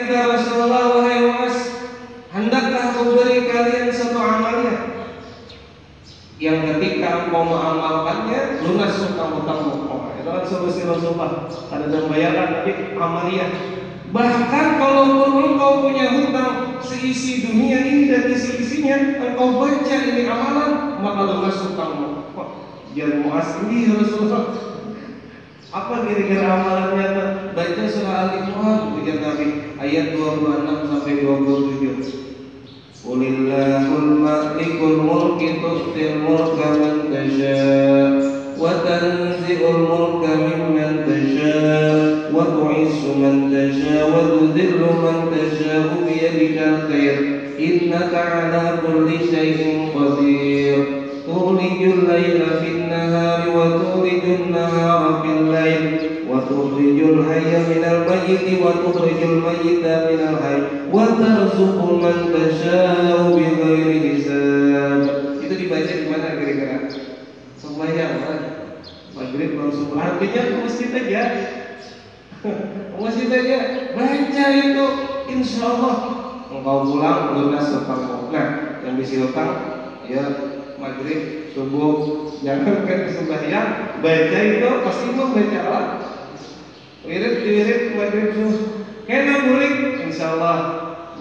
Kata Rasulullah, wahai Muaz, hendaklah aku beri kalian satu amalan yang ketika engkau mengamalkannya lunas hutang-hutangmu. Itu kan solusi Rasulullah. Ada pembayaran tapi amaliyah. Bahkan kalau engkau punya hutang seisi dunia ini dan isi-isinya, engkau baca ini amalan, maka lunas hutangmu. Jangan Muaz ini Rasulullah. Apa kira-kira amalannya? Baca surah Al-Imran, ujar Nabi, ayat 26 sampai 27. Qulillahul malikul mulki tu'til mulka man tasha' wa tanzi'ul mulka mimman tasha' wa tu'izzu man tasha' wa tudhillu man tasha' biyadikal khair innaka 'ala kulli syai'in qadir tulijul laila fin nahari wa tulijul nahara fil lail wa tukhrijul hayya minal mayyiti wa tukhrijul mayyita minal hayy wa tarzuqu man tasha'u bighairi hisab. Itu dibaca di mana kira-kira? Sembahyang kan? Maghrib baru subuh. Artinya ke masjid aja. Ke masjid aja. Baca itu, insya Allah engkau pulang lunas hutangmu. Nah, yang bisi hutang ya maghrib, subuh, jangan kan sembahyang, baca itu pasti membaca Allah. Wirid, maghrib, subuh, kena bulik, insya Allah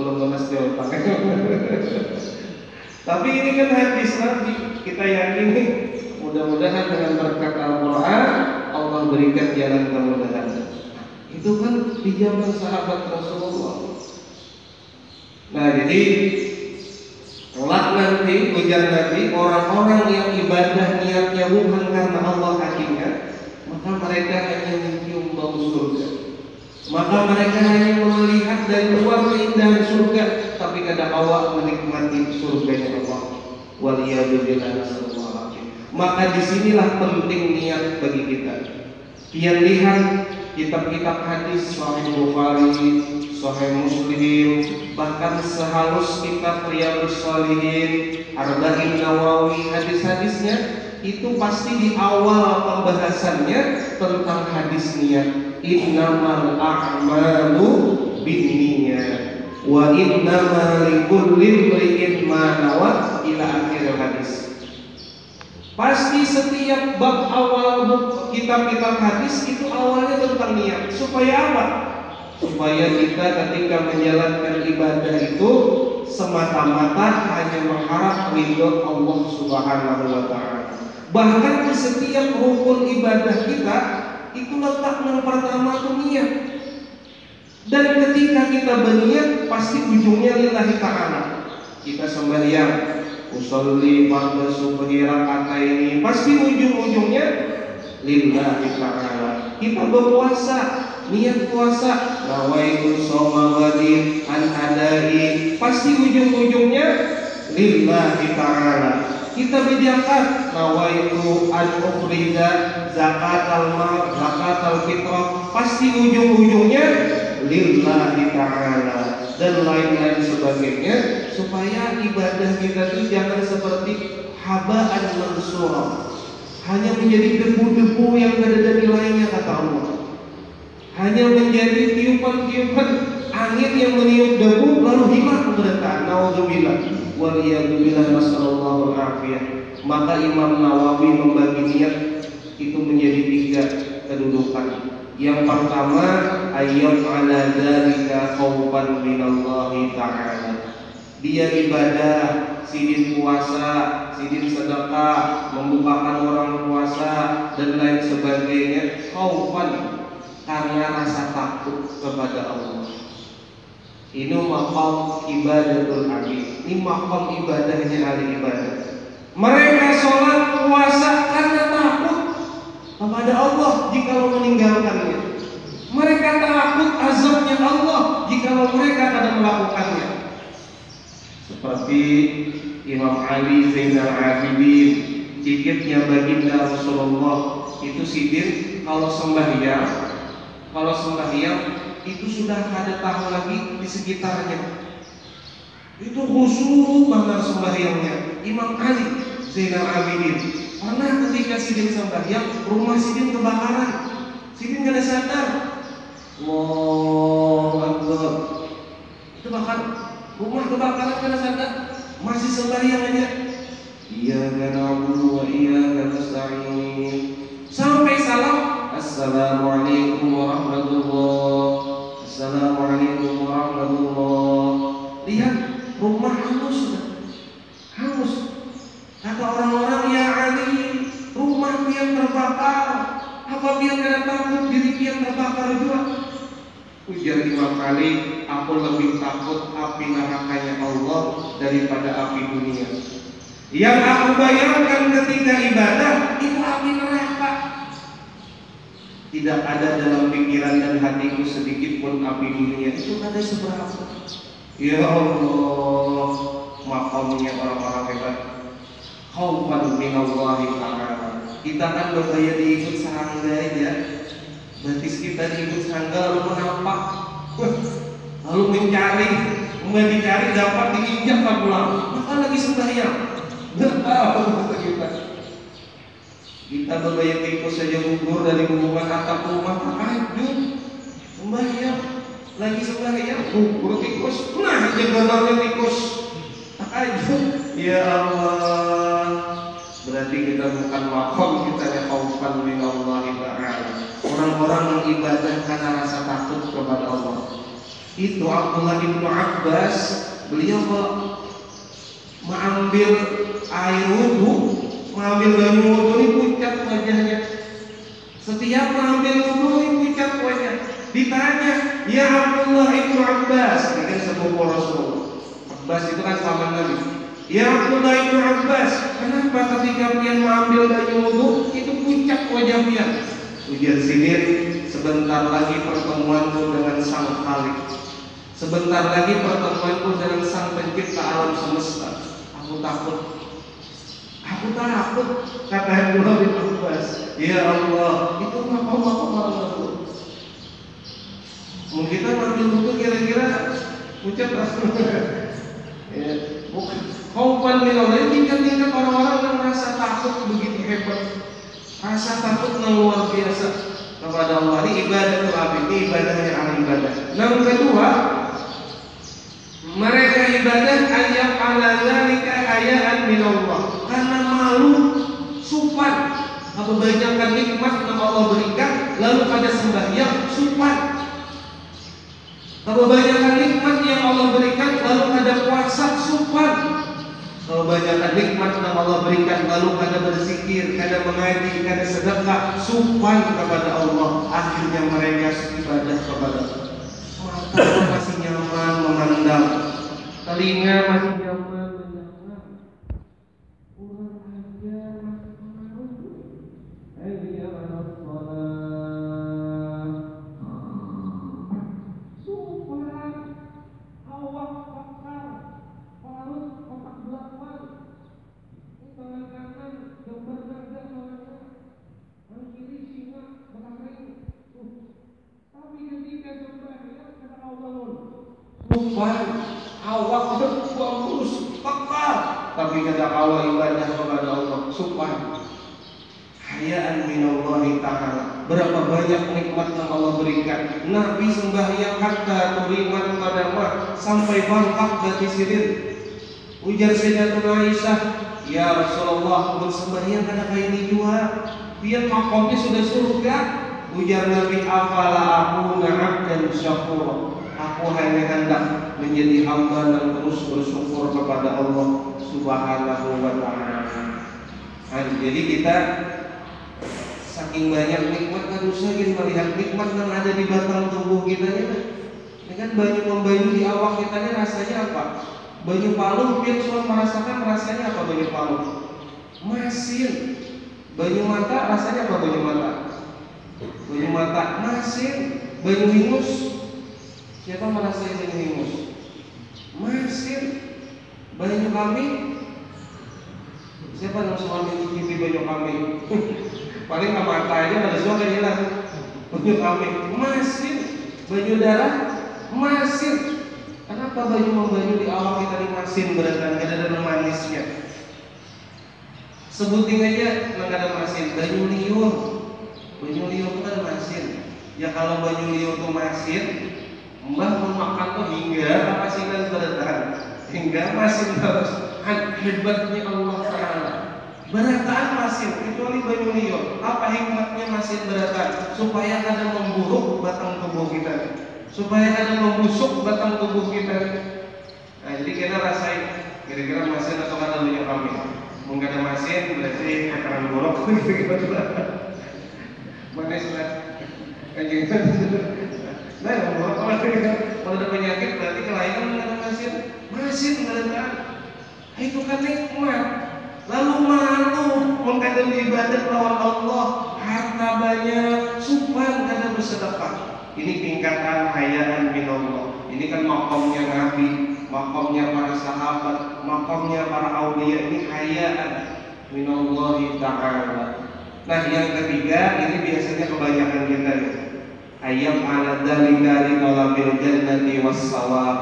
belum lunas dia hutang. Tapi ini kan hadis Nabi, kita yakini mudah-mudahan dengan berkat Al-Quran Allah berikan jalan kemudahan. Itu kan di zaman sahabat Rasulullah. Nah jadi kelak nanti ujar Nabi, orang-orang yang ibadah niatnya bukan karena Allah hakikatnya, maka mereka hanya mencium bau surga. Maka mereka hanya melihat dari luar keindahan surga, tapi kadang awak menikmati surganya Allah. Waliyadzubillah nasallallahu. Maka disinilah penting niat bagi kita. Pian lihat kitab-kitab hadis Sahih Bukhari, Sahih Muslim, bahkan sehalus kitab Riyadhus Shalihin, Arba'in Nawawi, hadis-hadisnya itu pasti di awal pembahasannya tentang hadis niat. Innamal a'malu binniyat wa innamal likulli imri'in ma nawa ila akhir hadis. Pasti setiap bab awal kitab-kitab hadis itu awalnya tentang niat. Supaya apa? Supaya kita ketika menjalankan ibadah itu semata-mata hanya mengharap ridho Allah Subhanahu wa taala. Bahkan di setiap rukun ibadah kita itu letak yang pertama itu niat. Dan ketika kita berniat pasti ujungnya lillahi ta'ala. Kita sembahyang, usolli fardhu subhi raka'ataini, pasti ujung-ujungnya lillahi ta'ala. Kita berpuasa, niat puasa, nawaitu shauma ghadin an adai, pasti ujung-ujungnya lillahi ta'ala. Kita berzakat, nawaitu an ukhrija zakatal mal, zakatal fitrah, pasti ujung-ujungnya lillahi ta'ala dan lain-lain sebagainya, supaya ibadah kita itu jangan seperti haba'an mansura, hanya menjadi debu-debu yang tidak ada nilainya kata Allah, hanya menjadi tiupan-tiupan angin yang meniup debu lalu hilang mereka. Naudzubillah waliyadzubillah nasallallahu alafiyah. Maka Imam Nawawi membagi niat itu menjadi 3 kedudukan. Yang pertama, ayyam ala dzalika khaufan minallahi ta'ala. Dia ibadah, sidin puasa, sidin sedekah, membukakan orang puasa dan lain sebagainya, khaufan karena rasa takut kepada Allah. Ini maqam ibadatul abid. Ini maqam ibadahnya ahli ibadah. Mereka sholat puasa karena takut kepada Allah jikalau meninggalkannya. Mereka takut azabnya Allah jikalau mereka tidak melakukannya. Seperti Imam Ali Zainal Abidin, cicitnya baginda Rasulullah itu sidin kalau sembahyang itu sudah ada tahu lagi di sekitarnya. Itu khusyuk banget sembahyangnya. Imam Ali Zainal Abidin pernah ketika sidin sembahyang, rumah sidin kebakaran. Sidin gak ada sadar. Allahu Akbar. rumah kebakaran karena sadar masih sembahyang aja. Iyyaka na'budu wa iyyaka nasta'in. Sampai salam, assalamualaikum warahmatullahi. Assalamualaikum warahmatullahi. Lihat, rumah hangus sudah. Hangus. Kata orang-orang, ya Ali, rumah pian terbakar. Apa pian kada takut diri pian terbakar juga? Ujar Imam Ali, aku lebih takut api nerakanya Allah daripada api dunia. Yang aku bayangkan ketika ibadah itu api neraka. Tidak ada dalam pikiran dan hatiku sedikit pun api dunia. Itu ada seberapa? Ya Allah, makamnya orang-orang hebat. Khaufan minallahi ta'ala. Kita kan bergaya diikut serangga aja. Berarti kita diikut serangga lalu menapak, lalu mencari, dicari dapat diinjak tak pulang. Maka lagi sembahyang. Nggak tahu kata kita. Kita bergaya tikus saja gugur dari hubungan atap rumah tahajud, sembahyang, lagi sembahyang gugur tikus. Nah, jaga tikus tahajud. Ya Allah. Berarti kita bukan makom, kita ya khaufan minallahi ta'ala. Orang-orang yang ibadah karena rasa takut kepada Allah. Itu Abdullah bin Abbas, beliau mengambil air wudu, mengambil banyu wudu ini pucat wajahnya. Setiap mengambil wudu ini pucat wajah. Ditanya, ya Abdullah bin Abbas, ini kan sepupu Rasulullah. Abbas itu kan paman Nabi. Ya Abdullah bin Abbas, kenapa ketika dia mengambil banyu wudu itu pucat wajah dia? Ujar Sidir, sebentar lagi pertemuanku dengan Sang Khalik. Sebentar lagi pertemuanku dengan Sang Pencipta alam semesta. Aku takut, kata Abdullah bin Abbas. Ya Allah, itu makom Allah. Mungkin kita ngambil wudu kira-kira pucat ya, bukan. Khaufan minallahi, tingkat-tingkat orang-orang yang merasa takut begitu hebat, rasa takut yang luar biasa kepada Allah. Ini ibadah ini ibadahnya ahli ibadah. Yang kedua, mereka ibadah ayat ala zalika hayaan minallah, karena malu, supan. Kebanyakan nikmat yang Allah berikan lalu pada sembahyang supan. Kebanyakan nikmat yang Allah berikan lalu pada puasa supan. Kebanyakan nikmat yang Allah berikan lalu kada berzikir, kada mengaji, kada sedekah, supan kepada Allah. Akhirnya mereka ibadah kepada Allah. Mata masih nyaman memandang, telinga masih nyaman mendengar, orang aja masih menunggu. Supan, awak pakar, parut otak belakang, tangan kanan gambar naga namanya, tangan kiri singa belakang. Tapi ketika sembahyang kata Allah, supan, awak bagus, pakar, tapi kata Allah ibadah kepada Allah, supan. Hayaan minallahi ta'ala. Berapa banyak nikmat yang Allah berikan. Nabi sembahyang hatta turiman madamah, sampai bangkak dari sirir. Ujar Sayyidatuna Aisyah, ya Rasulullah, bersembahyang kada kayak ini juga. Biar makomnya sudah surga. Ujar Nabi, afala aku abdan syakur. Aku hanya hendak menjadi hamba dan terus bersyukur kepada Allah Subhanahu wa ta'ala. Jadi kita saking banyak nikmat kan usah kita melihat nikmat yang ada di batang tubuh kita ya. Dengan banyu membanyu di awak kita ini rasanya apa? Banyu palung, biar semua merasakan rasanya apa banyu palung? Masin. Banyu mata rasanya apa banyu mata? Banyu mata masin. Banyu hingus, siapa merasakan banyu hingus? Masin. Banyu kambing, siapa yang suami mencicipi banyu kambing? Paling ke mata aja ada suara hilang. Banyu kambing masin, banyu darah masin. Kenapa banyu membanyu di awal kita di masin berenang? Ada manisnya. Sebutin aja nggak ada masin. Banyu liur itu kan masin. Ya kalau banyu liur itu masin, mbah mau makan tuh hingga apa sih? hingga masih terus. Hebatnya Allah Ta'ala. Berataan masih, kecuali Banyu Liyo. Apa hikmatnya masih berataan? Supaya ada memburuk batang tubuh kita, supaya ada membusuk batang tubuh kita. Nah, jadi kita rasain kira-kira masin atau ada minyak kami. Mungkin ada masin berarti makanan buruk gitu. Manis lah. Kayak gitu. Nah, yang buruk kalau ada penyakit berarti kelainan ada masin. Masin berataan. Itu kan nikmat. Lalu malu mengkadang ibadat lawan Allah, harta banyak, supan kada bersedekah. Ini tingkatan hayaan minallah. Ini kan makomnya Nabi, makomnya para sahabat, makomnya para aulia. Ini hayaan minallahi ta'ala. Nah, yang ketiga ini biasanya kebanyakan kita ayam ala dzalika li talabil jannati was-shawab.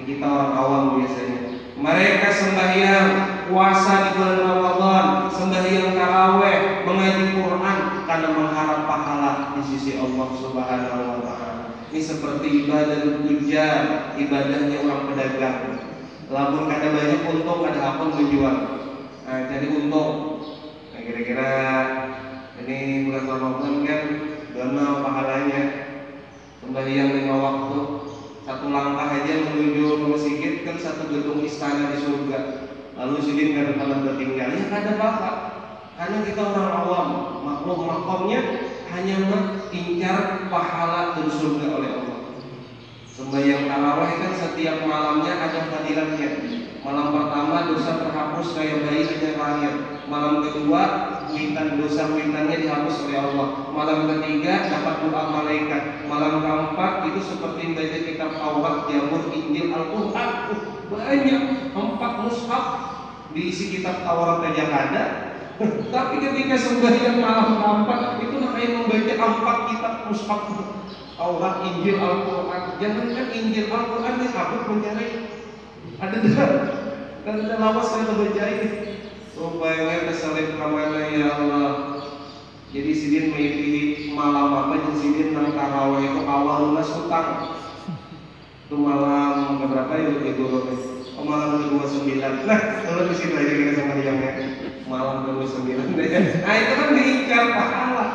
Kita orang awam biasanya. Mereka sembahyang puasa di bulan Ramadan, sembahyang taraweh, mengaji Quran karena mengharap pahala di sisi Allah Subhanahu wa Ta'ala. Ini seperti ibadah tujar, ibadahnya orang pedagang. Lamun kada banyak untung, ada apa menjual. Nah, jadi untung. Nah, kira-kira ini bulan Ramadan kan dana pahalanya sembahyang 5 waktu. Satu langkah aja menuju ke masjid kan satu gedung istana di surga. Lalu sidin kada pernah tertinggal. Ya kada apa-apa. Karena kita orang awam, maklum makomnya hanya mengincar pahala dan surga oleh Allah. Sembahyang tarawih kan setiap malamnya ada fadilahnya. Malam pertama dosa terhapus kayak bayi hanya lahir. Malam kedua dosa-witannya dihapus oleh Allah. Malam ketiga dapat doa malaikat. Malam keempat itu seperti baca kitab Taurat, Zabur, Injil, Al-Quran. Banyak 4 mushaf diisi kitab Taurat aja ada. Tapi ketika sembahyang malam keempat itu namanya membaca 4 kitab mushaf Taurat, Injil, Al-Quran. Jangankan Injil, Al-Quran dihapus mencari. Ada dah. Dan ada lawas yang terbacain. Supaya kesalib kamana ya Allah. Jadi sidin mengikuti malam apa yang sidin nang tarawih itu awal lunas hutang. Itu malam berapa ya itu? Oh, malam ke-29. Nah, kalau di situ aja kita sama diamnya. Malam ke-29. Nah, itu kan diincar pahala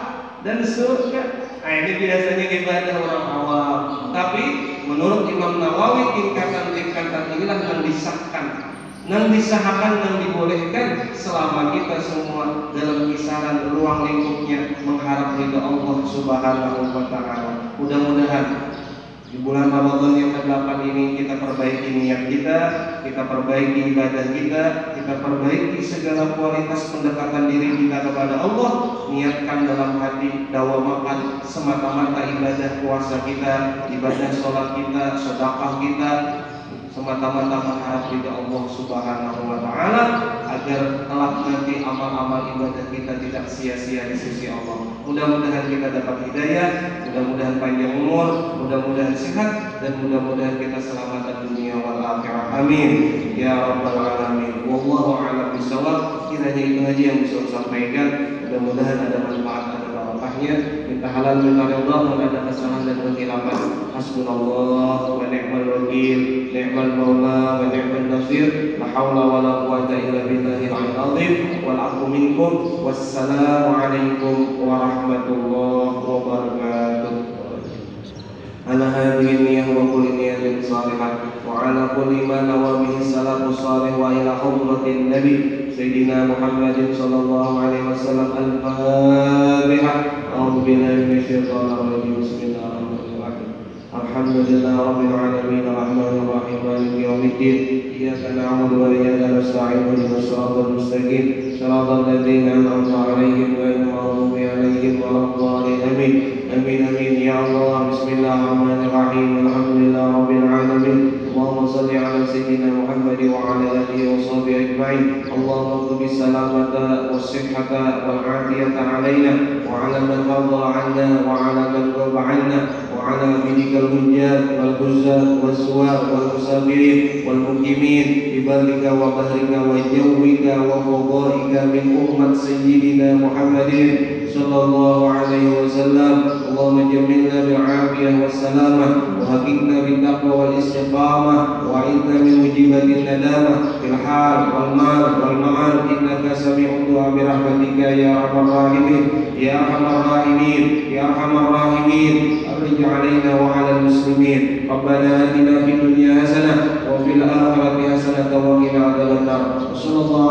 dan surga. Nah, ini biasanya ibadah orang awam. Tapi menurut Imam Nawawi tingkatan-tingkatan inilah yang disahkan. Yang disahkan dan dibolehkan selama kita semua dalam kisaran ruang lingkupnya mengharap ridha Allah Subhanahu wa Ta'ala. Mudah-mudahan di bulan Ramadan yang ke-8 ini kita perbaiki niat kita perbaiki ibadah kita perbaiki segala kualitas pendekatan diri kita kepada Allah. Niatkan dalam hati dawamakan semata-mata ibadah puasa kita, ibadah sholat kita, sedekah kita, semata-mata mengharap ridha Allah Subhanahu wa Ta'ala agar kelak nanti amal-amal ibadah kita tidak sia-sia di sisi Allah. Mudah-mudahan kita dapat hidayah, mudah-mudahan panjang umur, mudah-mudahan sehat, dan mudah-mudahan kita selamat dunia wal akhirah. Amin ya rabbal alamin. Wallahu a'lam bishawab. Kiranya itu aja yang bisa saya sampaikan. Mudah-mudahan ada manfaat, ada barokahnya. Minta halal min Allah, ada kesalahan dan kehilafan. Hasbunallah wa ni'mal wakil, ni'mal maula wa ni'mal nasir. La haula wa la quwwata illa billahil azim. Wal afu minkum. Wassalamu alaikum warahmatullahi wabarakatuh. Ala hadhihi niyyah wa kulli niyyatin salihah wa ala kulli ma nawa bihi salafus salih wa ila humratin nabi sayyidina Muhammadin sallallahu alaihi wasallam. Al-Fatihah. A'udzu billahi minasyaitonir rajim. Bismillahirrahmanirrahim. Alhamdulillah rabbil alamin arrahmanir rahim maliki yaumiddin. Iyyaka na'budu wa iyyaka nasta'in ihdinas siratal mustaqim siratal ladzina an'amta 'alaihim ghairil maghdubi 'alaihim waladdallin. Amin. Amin amin ya Allah. Bismillahirrahmanirrahim. Alhamdulillah rabbil alamin. Allahumma salli ala sayyidina Muhammad wa ala alihi wa sahbihi ajma'in. Allahumma qul bisalamata was sihhata wal 'afiyata 'alaina wa وعلى من مضى عنا وعلى من غاب عنا وعلى عبيدك الحجاج والحجاج والزوار والمسافرين والمقيمين ببرك وبحرك وجوك وفضائك من أمة سيدنا محمد صلى الله عليه وسلم. اللهم جملنا بالعافية والسلامة وحققنا بالتقوى والاستقامة وأعذنا من مجيبة الندامة في الحال والمال والمعاد إنك سميع الدعاء برحمتك يا أرحم الراحمين يا أرحم الراحمين يا أرحم الراحمين. أفرج علينا وعلى المسلمين. ربنا آتنا في الدنيا حسنة وفي الآخرة حسنة وقنا عذاب النار. صلى الله